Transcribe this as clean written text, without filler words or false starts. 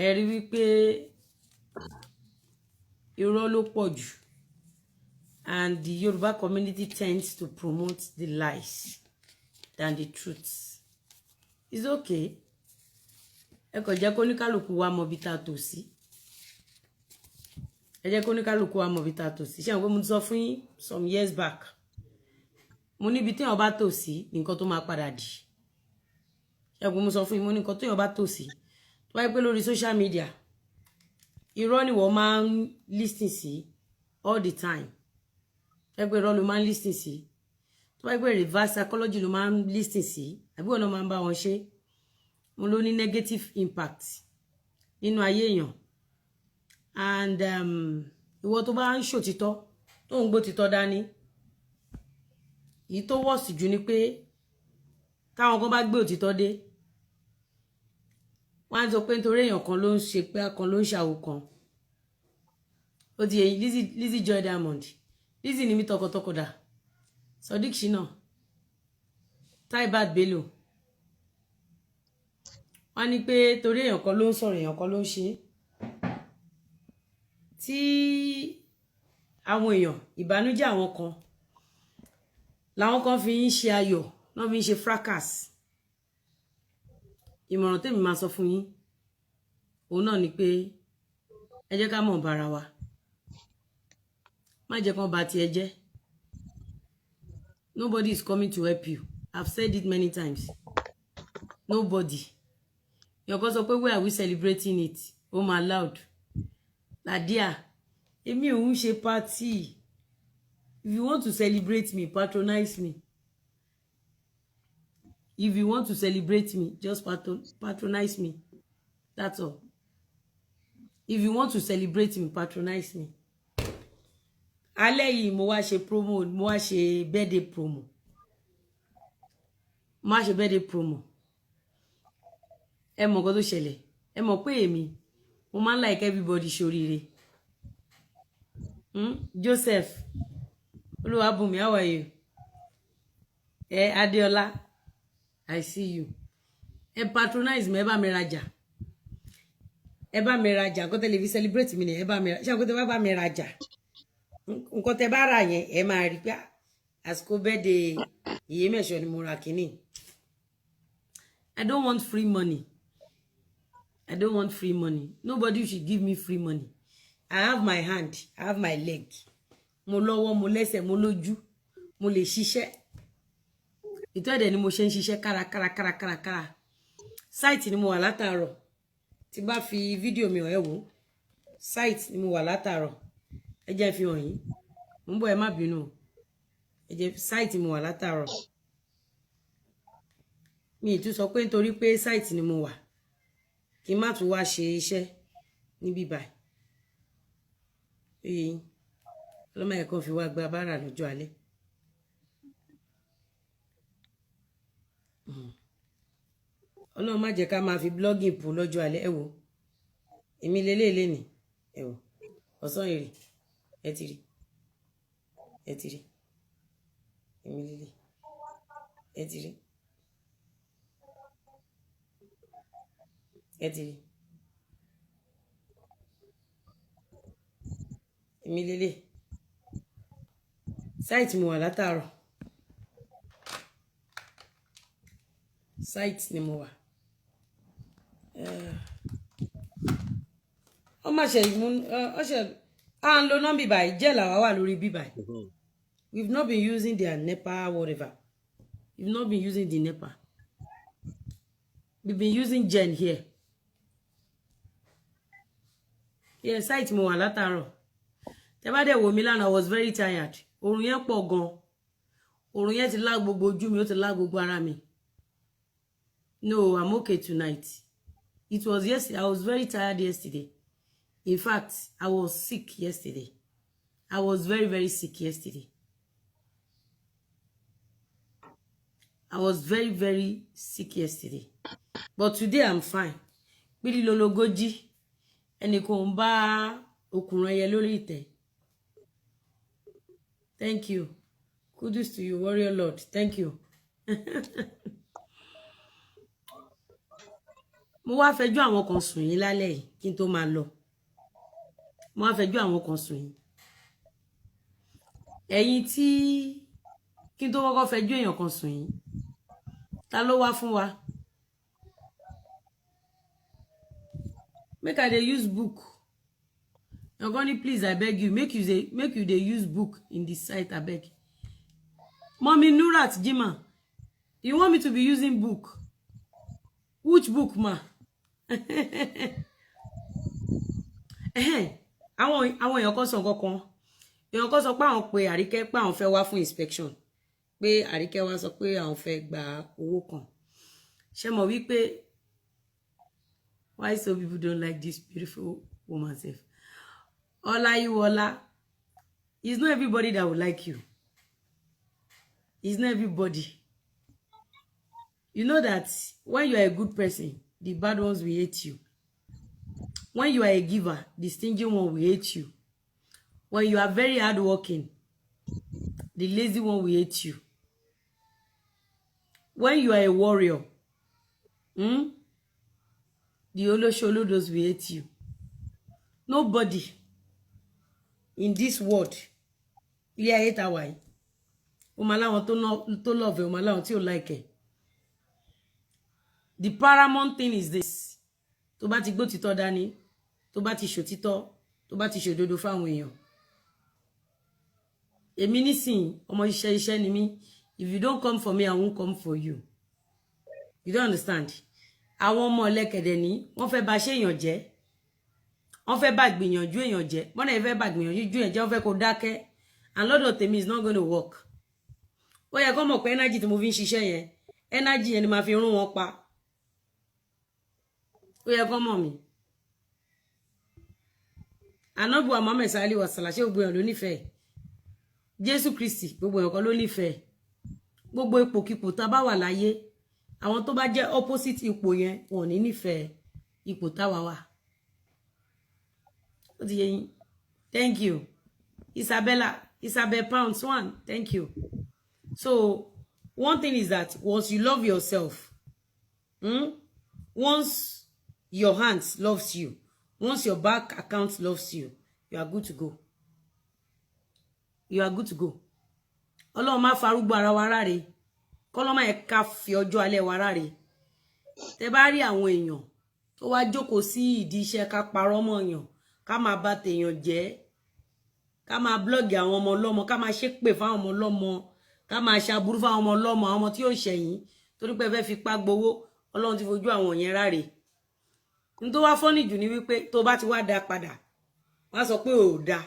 ẹ rí wípé irọ́ ló pọ̀ jù, and the Yoruba community tends to promote the lies than the truth. It's okay. Ẹ kàn jẹ́ kó ní kálukú wa mọ bí tá tò sí. Ẹ jẹ́ kó ní kálukú wa mọ bí tá tò sí. Ṣé àwọn pé mo ti sọ fún yín some years back. Mo ní ibi tí èèyàn bá tò sí nǹkan tó máa padà dì. Ṣé àwọn pé mo sọ fún yín mo ní nǹkan tó èèyàn bá tò sí. Tó bá yẹ pé lórí social media irọ́ ni wọ́n máa ń listen sí all the time. Ẹ pé irọ́ ló máa ń listen sí. Tó bá yẹ pé reverse psychology ló máa ń listen sí. Àbí wọn náà máa ń bá wọn ṣe. Mo ló ní negative impact nínú ayé èèyàn. And ìwọ tó bá ń ṣòtítọ́ tó ń gbó títọ́ dání, èyí tó worst jù ni pé táwọn kan bá gbé òtítọ́ dé, wọ́n á sọ pé nítorí èèyàn kan ló ń ṣe pé kan ló ń ṣàwò kan. Ó di èyí Lizzy Joy Diamond, Lizzy ni mí tọkọtọkọ dà, Sodiq Shina, Taibat Bello. Wọ́n ní pé torí èèyàn kan ló ń sọ̀rọ̀ èèyàn kan ló ń ṣe. Tí àwọn èèyàn ìbànújẹ́ àwọn kan làwọn kan fi ń ṣe ayọ̀, náà fi ń ṣe fracas. Ìmọ̀ràn tèmi máa sọ fún yín òun náà ni pé ẹ jẹ́ ká mọ̀ bára wa. Má jẹ́ kán bà tiẹ̀ jẹ́. Nobody is coming to help you. I've said it many times. Nobody. Your kan sọ pé where are we celebrating it? Oh my loud. Ladia, èmi ò ń ṣe party. If you want to celebrate me, patronize me. If you want to celebrate me, just patronize me. That's all. If you want to celebrate me, patronize me. Alẹ́ yìí mo wá ṣe promo, mo wá ṣe birthday promo. Mo wá ṣe birthday promo. Ẹ mọ̀ nǹkan tó ṣẹlẹ̀. Ẹ mọ̀ pé èmi mo máa like everybody ṣoríire. Joseph Olúwabùnmi, how are you? Adeola, I see you. Ẹ patronize me, ẹ bá mi rajà. Ẹ bá mi rajà, kó tẹ́ lè fi celebrate mi ni ẹ bá mi rajà. Ṣé kó tẹ́ bá mi rajà. Nǹkan tẹ́ bá rà yẹn ẹ máa rí pé àsìkò birthday Iyemẹ̀ṣọ́ ni mo ra kíní. I don't want free money. I don't want free money. Nobody should give me free money. I have my hand, I have my leg. Mo lọ́wọ́, mo lẹ́sẹ̀, mo lójú, mo lè ṣiṣẹ́. Ìtọ́ẹ̀dẹ̀ ni mo ṣe ń ṣiṣẹ́ kárakára. Site ni mo wà látàárọ̀. Tí bá fi fídíò mi hàn ẹ́ wò. Site ni mo wà látàárọ̀. Ẹ jẹ́ fi hàn yín. Mo ń bọ̀ ẹ má bínú. Ẹ jẹ́ site mo wà látàárọ̀. Mi ì tún sọ pé nítorí pé site ni mo wà kí n má tún wá ṣe iṣẹ́ níbí báyìí. Ọlọ́mọ ẹ̀kan fi wá gba bára lọ́jọ́ alẹ́. Ọlọ́run má jẹ́ ká máa fi blogging pò lọ́jọ́ alẹ́. Ẹ wò èmi lélẹ́ẹ̀lẹ́ ni. Ẹ wò ọ̀sán èrè ẹ ti rí èmi lélẹ̀ ẹ ti rí èmi lélẹ̀ site mo wà látàárọ̀. Site ni mo wà. Ó má ṣe ìmú ọṣẹ à ń lo nọ́mbì báyìí jẹ́ làwa wà lórí bí báyìí. We've not been using their NEPA whatever. We've not been using the NEPA. We've been using Gen here. Yeah, site mo wà látàárọ̀. Tẹ́ bá dẹ̀ wò mí lánàá, I was very tired. Orun yẹn pọ̀ gan. Orun yẹn ti lá gbogbo ojú mi, ó ti lá gbogbo ara mi. No, I'm okay tonight. It was yesterday. I was very tired yesterday. In fact, I was sick yesterday. I was very, very sick yesterday. I was very, very sick yesterday. But today I'm fine. Bílí lológójì. Ẹnìkan ń bá òkùnrùn ẹyẹ lórí ìtẹ́. Thank you. Kudos to you, warrior lord. Thank you. mo wá fẹjọ́ àwọn kan sùn yín lálẹ́ yìí kí n tó máa lọ mo wá fẹjọ́ àwọn kan sùn yín ẹ̀yin tí kí n tó kọ́kọ́ fẹjọ́ èèyàn kan sùn yín ta ló wá fún wa make I dey use book Ogoni please I beg you make you dey use book in the site abeg Mommy Nurat Jima you want me to be using book which book ma àwọn èèyàn kan sọ nǹkan èèyàn kan sọ pé àwọn pé Àríkẹ́ pé àwọn fẹ́ wá fún inspection pé Àríkẹ́ wá sọ pé àwọn fẹ́ gba owó kan ṣé mọ̀ wí pé why so people don't like this beautiful woman sef Olayiwola it's not everybody that will like you it's not everybody you know that when you are a good person the bad ones will hate you when you are a giver the stingy one will hate you when you are very hardworking the lazy one will hate you when you are a warrior the Olosolodos will hate you nobody in this world ilé ayé tá wà yìí ó máa láwọn tó love ó máa láwọn tí ò like the paramount thing is this tó bá ti gbó títọ́ dání tó bá ti ṣòtítọ́ tó bá ti ṣòdodo fáwọn èèyàn èmi nísìn ọmọ iṣẹ́ ni mí if you don't come for me I won't come for you you don't understand àwọn ọmọ ọlẹ́kẹ̀dẹ̀ ní wọ́n fẹ́ bá ṣe èèyàn jẹ́ wọ́n fẹ́ bá gbìyànjú èèyàn jẹ́ bọ́nà ẹ fẹ́ bá gbìyànjú èèyàn jẹ́ wọ́n fẹ́ kó dákẹ́ and lọ́dọ̀ tèmi is not going to work ó yẹ kó mọ̀ pé energy tí mo fi ń ṣiṣẹ́ yẹn energy yẹn ni màá fi rún wọn pa ó yẹ kó mọ̀ mi Ànábì Muhammad sallallahu alaihi wasallam ṣé gbogbo èèyàn ló nífẹ̀ẹ́ Jésù Kristi gbogbo èèyàn kan ló nífẹ̀ẹ́ gbogbo ipòkipò tá bá wà láyé àwọn tó bá jẹ́ opposite ipò yẹn wọn ò ní nífẹ̀ẹ́ ipò táwa wà ó ti yé yín thank you Isabel Pounds one thank you so one thing is that once you love yourself once your hands loves you once your bank account loves you you are good to go you are good to go Ọlọ́run má farúgbó ara wa ráre kọ́lọ́mà ẹ̀ ká fi ọjọ́ alẹ́ wa ráre tẹ bá rí àwọn èèyàn tó wá jókòó sí ìdí iṣẹ́ ká parọ́ mọ́ èèyàn ká máa bà tèèyàn jẹ́ ká máa blọ́ọ̀gì àwọn ọmọ ọlọ́mọ ká máa ṣépè fáwọn ọmọ ọlọ́mọ ká máa ṣaburú fáwọn ọmọ ọlọ́mọ àwọn ọmọ tí yóò ṣẹ̀yìn torí pé fẹ́ fipá gbowó Ọlọ́run ti fojú àwọn yẹn ráre ní tó wá fọ́nì jù ní wípé tó bá ti wá dá padà wọ́n á sọ pé ò dá